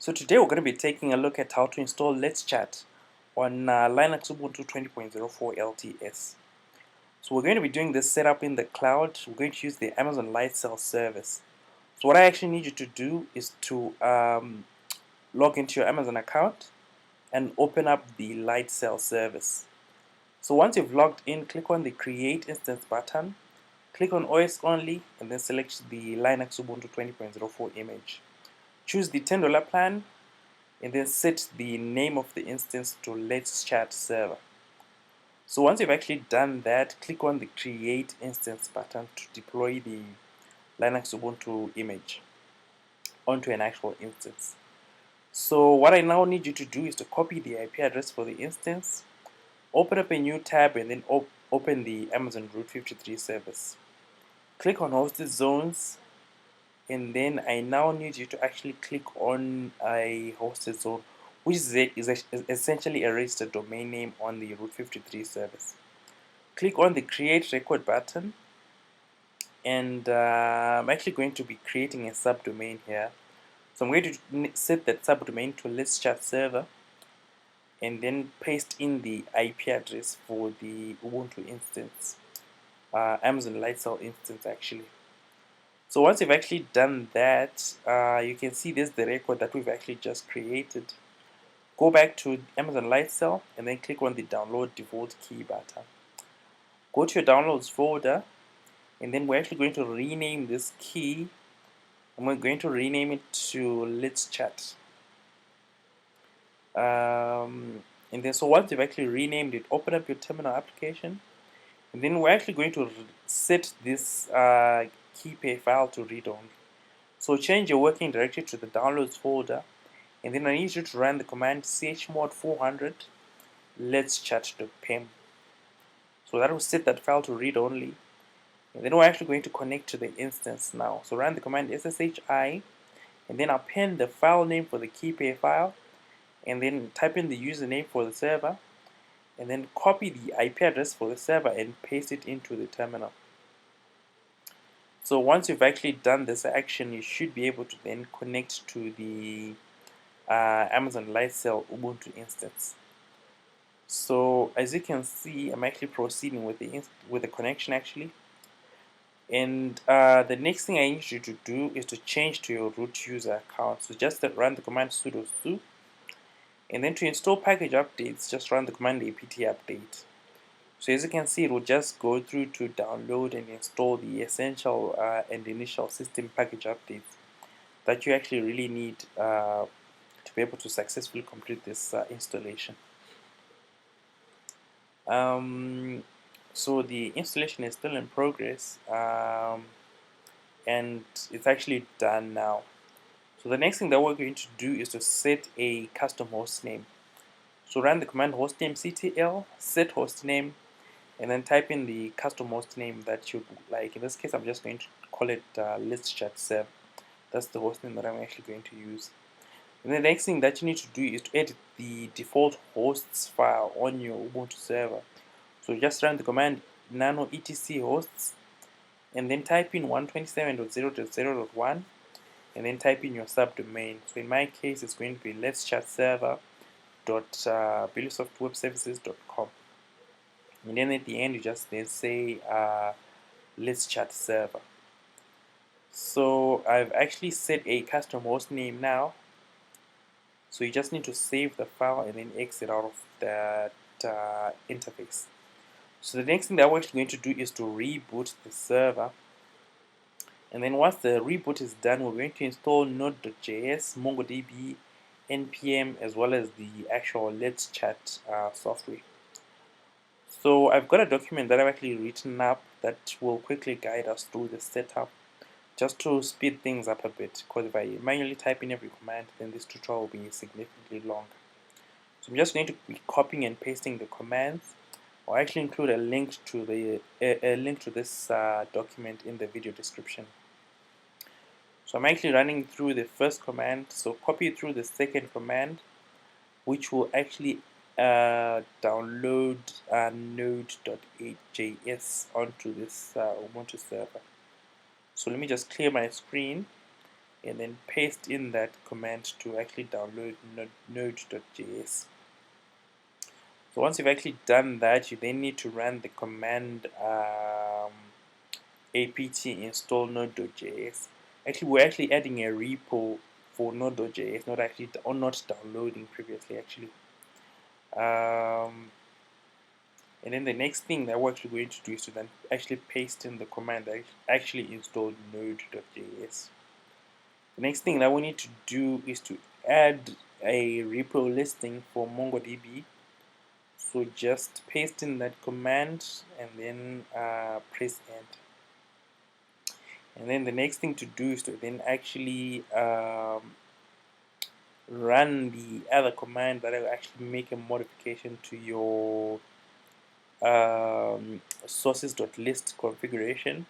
So today we're going to be taking a look at how to install Let's Chat on Linux Ubuntu 20.04 LTS. So we're going to be doing this setup in the cloud. We're going to use the Amazon Lightsail service. So what I actually need you to do is to log into your Amazon account and open up the Lightsail service. So once you've logged in, click on the Create Instance button, click on OS Only, and then select the Linux Ubuntu 20.04 image. Choose the $10 plan, and then set the name of the instance to Let's Chat server. So once you've actually done that, click on the Create Instance button to deploy the Linux Ubuntu image onto an actual instance. So what I now need you to do is to copy the IP address for the instance, open up a new tab, and then open the Amazon Route 53 service. Click on Hosted Zones, and then I now need you to actually click on a hosted zone, which is essentially a registered domain name on the Route 53 service. Click on the Create Record button, and I'm actually going to be creating a subdomain here. So I'm going to set that subdomain to Let's Chat server, and then paste in the IP address for the Ubuntu instance, Amazon Lightsail instance actually. So once you've actually done that, you can see there's the record that we've actually just created. Go back to Amazon Lightsail and then click on the Download Default Key button. Go to your Downloads folder, and then we're actually going to rename this key, and we're going to rename it to Let's Chat. And then so once you've actually renamed it, open up your terminal application, and then we're actually going to set this key pair file to read only. So change your working directory to the downloads folder, and then I need you to run the command chmod 400 let's chat.pem. So that will set that file to read only, and then we're actually going to connect to the instance now. So run the command sshi, and then append the file name for the key pair file, and then type in the username for the server, and then copy the IP address for the server and paste it into the terminal. So once you've actually done this action, you should be able to then connect to the Amazon Lightsail Ubuntu instance. So as you can see, I'm actually proceeding with the connection actually. And the next thing I need you to do is to change to your root user account. So just run the command sudo su, and then to install package updates, just run the command apt update. So as you can see, it will just go through to download and install the essential and initial system package updates that you actually really need to be able to successfully complete this installation. So the installation is still in progress, and it's actually done now. So the next thing that we're going to do is to set a custom host name. So run the command hostname ctl set host name, and then type in the custom host name that you like. In this case, I'm just going to call it Let's Chat server. That's the host name that I'm actually going to use. And the next thing that you need to do is to edit the default hosts file on your Ubuntu server. So just run the command nano etc hosts, and then type in 127.0.0.1, and then type in your subdomain. So in my case, it's going to be let's chat server.bluesoftwebservices.com. And then at the end, you just then say let's chat server. So I've actually set a custom host name now. So you just need to save the file and then exit out of that interface. So the next thing that we're actually going to do is to reboot the server. And then once the reboot is done, we're going to install node.js, MongoDB, npm, as well as the actual Let's Chat software. So I've got a document that I've actually written up that will quickly guide us through the setup, just to speed things up a bit, because if I manually type in every command, then this tutorial will be significantly longer. So I'm just going to be copying and pasting the commands. I'll actually include a link to this document in the video description. So I'm actually running through the first command, so copy through the second command, which will actually download node.js onto this Ubuntu server. So let me just clear my screen, and then paste in that command to actually download node.js. So once you've actually done that, you then need to run the command apt install node.js. Actually, we're actually adding a repo for node.js, not downloading previously actually. And then the next thing that we're actually going to do is to then actually paste in the command that actually installed node.js. The next thing that we need to do is to add a repo listing for MongoDB. So just paste in that command and then press enter. And then the next thing to do is to then actually run the other command that will actually make a modification to your sources.list configuration.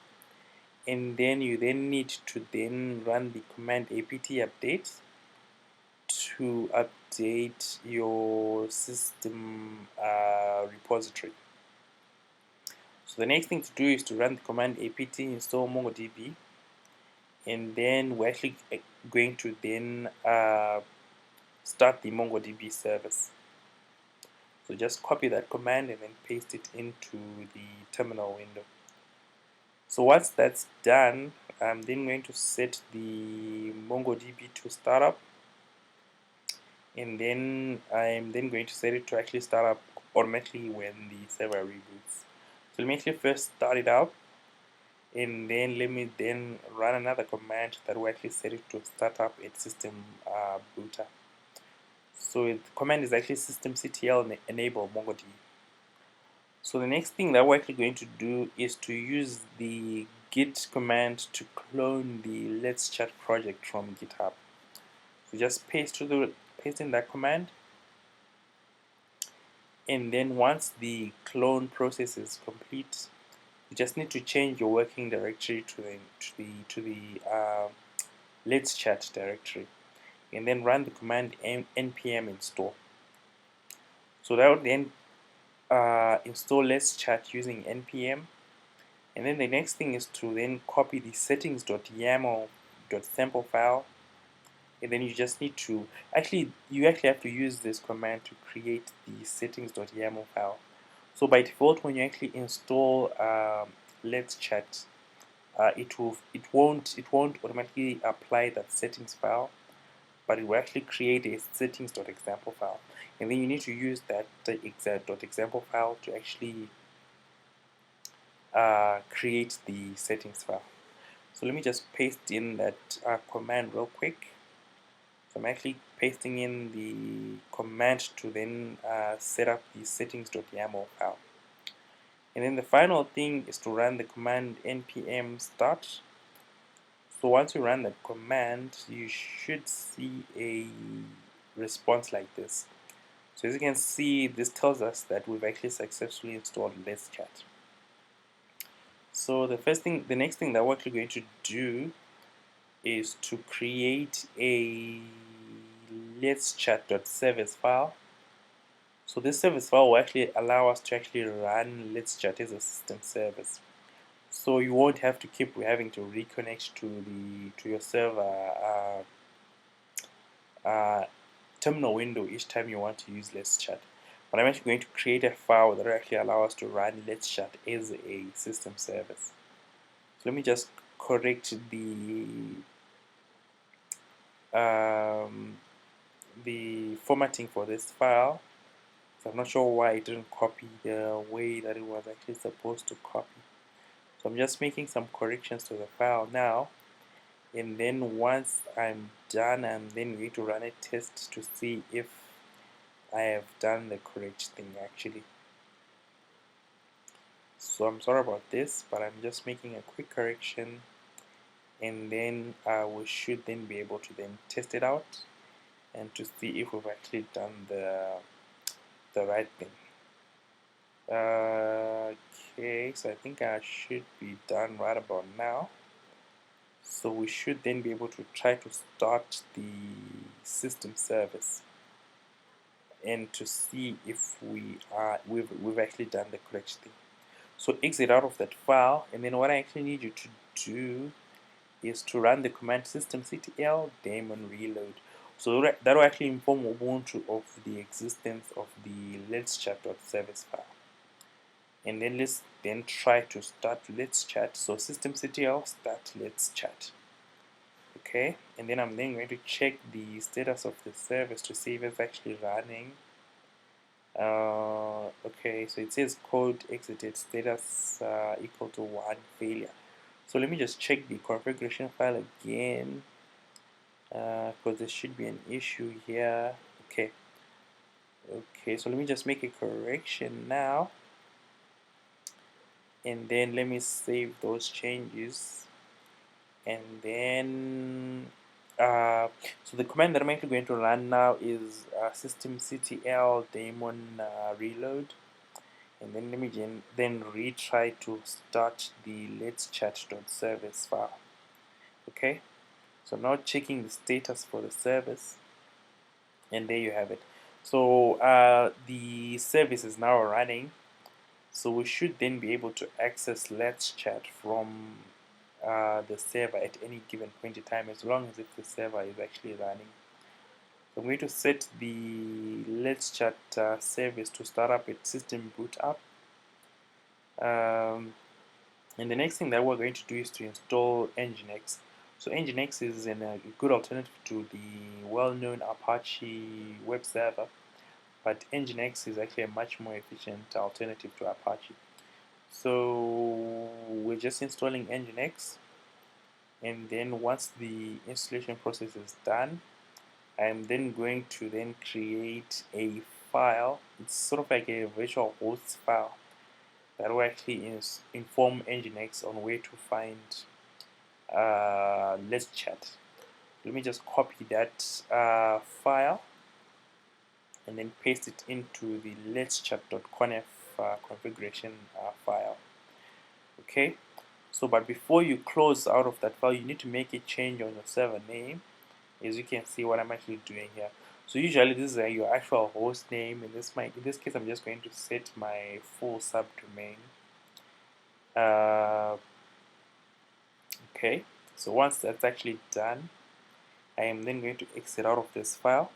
And then you then need to then run the command apt update to update your system repository. So the next thing to do is to run the command apt install MongoDB, and then we're actually going to then start the MongoDB service. So just copy that command and then paste it into the terminal window. So once that's done, I'm then going to set the MongoDB to startup, and then I'm then going to set it to actually start up automatically when the server reboots. So let me actually first start it up, and then let me then run another command that will actually set it to start up its system booter. So the command is actually systemctl enable MongoDB. So the next thing that we're actually going to do is to use the git command to clone the Let's Chat project from GitHub. So just paste in that command, and then once the clone process is complete, you just need to change your working directory to the Let's Chat directory, and then run the command npm install. So that would then install Let's Chat using npm. And then the next thing is to then copy the settings.yaml.sample file, and then you just need to you actually have to use this command to create the settings.yaml file. So by default, when you actually install Let's Chat, it won't automatically apply that settings file, but it will actually create a settings.example file, and then you need to use that .example file to actually create the settings file. So let me just paste in that command real quick. So I'm actually pasting in the command to then set up the settings.yaml file. And then the final thing is to run the command npm start. So once you run that command, you should see a response like this. So as you can see, this tells us that we've actually successfully installed Let's Chat. So the next thing that we're actually going to do is to create a Let's Chat.service file. So this service file will actually allow us to actually run Let's Chat as a system service. So you won't have to keep having to reconnect to your server terminal window each time you want to use Let's Chat. But I'm actually going to create a file that will actually allow us to run Let's Chat as a system service. So let me just correct the formatting for this file. So I'm not sure why it didn't copy the way that it was actually supposed to copy. So I'm just making some corrections to the file now, and then once I'm done, I'm then going to run a test to see if I have done the correct thing actually. So I'm sorry about this, but I'm just making a quick correction, and then we should then be able to then test it out and to see if we've actually done the right thing. Okay, so I think I should be done right about now. So we should then be able to try to start the system service and to see if we've actually done the correct thing. So exit out of that file, and then what I actually need you to do is to run the command systemctl daemon reload. So that will actually inform Ubuntu of the existence of the let's chat.service file. And then let's then try to start let's chat. So systemctl start let's chat. Okay, and then I'm then going to check the status of the service to see if it's actually running. Okay, so it says code exited status equal to 1 failure. So let me just check the configuration file again, because there should be an issue here. Okay, so let me just make a correction now, and then let me save those changes, and then so the command that I'm actually going to run now is systemctl daemon reload. And then let me then retry to start the let's chat.service file. Okay, so now checking the status for the service, and there you have it. So the service is now running, so we should then be able to access let's chat from the server at any given point in time, as long as if the server is actually running. So I'm going to set the let's chat service to start up with system boot up. And the next thing that we're going to do is to install Nginx. So Nginx is a good alternative to the well-known Apache web server, but Nginx is actually a much more efficient alternative to Apache. So we're just installing Nginx, and then once the installation process is done, I'm then going to then create a file. It's sort of like a virtual host file that will actually inform Nginx on where to find let's chat. Let me just copy that file and then paste it into the let's chat.conf configuration file. Okay, so but before you close out of that file, you need to make a change on your server name. As you can see what I'm actually doing here. So usually this is your actual host name. In this case, I'm just going to set my full subdomain. Okay, so once that's actually done, I am then going to exit out of this file,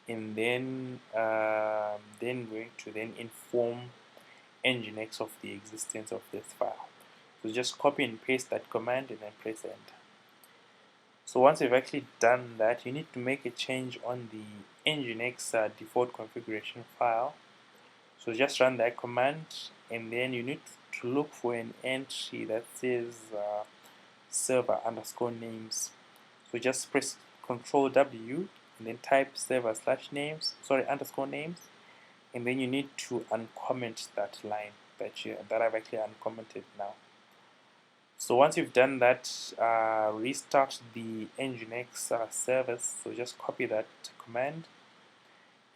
and then going to then inform Nginx of the existence of this file. So just copy and paste that command and then press enter. So once you've actually done that, you need to make a change on the Nginx default configuration file. So just run that command, and then you need to look for an entry that says server underscore names. So just press Ctrl W and then type server slash names, sorry, underscore names, and then you need to uncomment that line that I've actually uncommented now. So once you've done that, restart the Nginx service. So just copy that command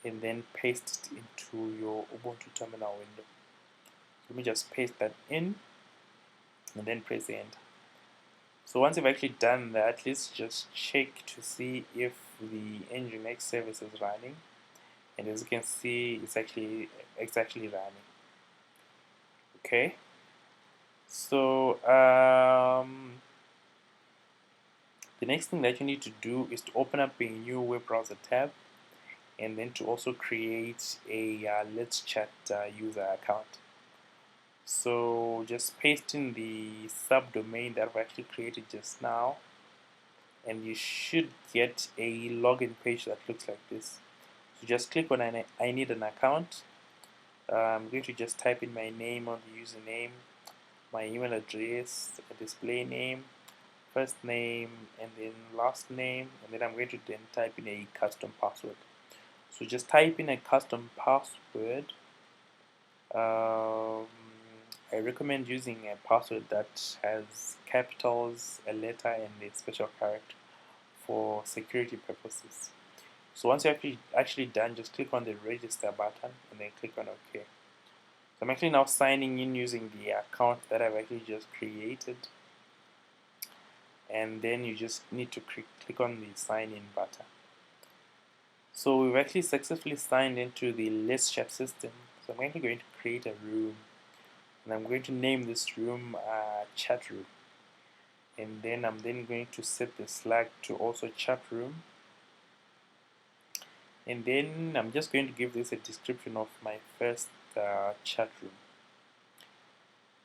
and then paste it into your Ubuntu terminal window. Let me just paste that in and then press enter. So once you've actually done that, let's just check to see if the Nginx service is running. And as you can see, it's actually running. Okay. So the next thing that you need to do is to open up a new web browser tab, and then to also create a let's chat user account. So just paste in the subdomain that I've actually created just now, and you should get a login page that looks like this. So just click on I need an account. I'm going to just type in my name on the username, my email address, a display name, first name, and then last name, and then I'm going to then type in a custom password. So just type in a custom password. I recommend using a password that has capitals, a letter, and a special character for security purposes. So once you're actually done, just click on the register button and then click on OK. So I'm actually now signing in using the account that I've actually just created, and then you just need to click on the sign in button. So we've actually successfully signed into the Let's Chat system. So I'm actually going to create a room, and I'm going to name this room chat room. and then I'm going to set the Slack to also chat room, and then I'm just going to give this a description of my first chat room.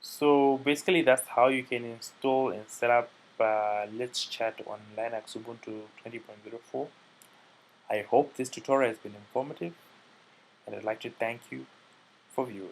So basically that's how you can install and set up Let's Chat on Linux Ubuntu 20.04. I hope this tutorial has been informative, and I'd like to thank you for viewing.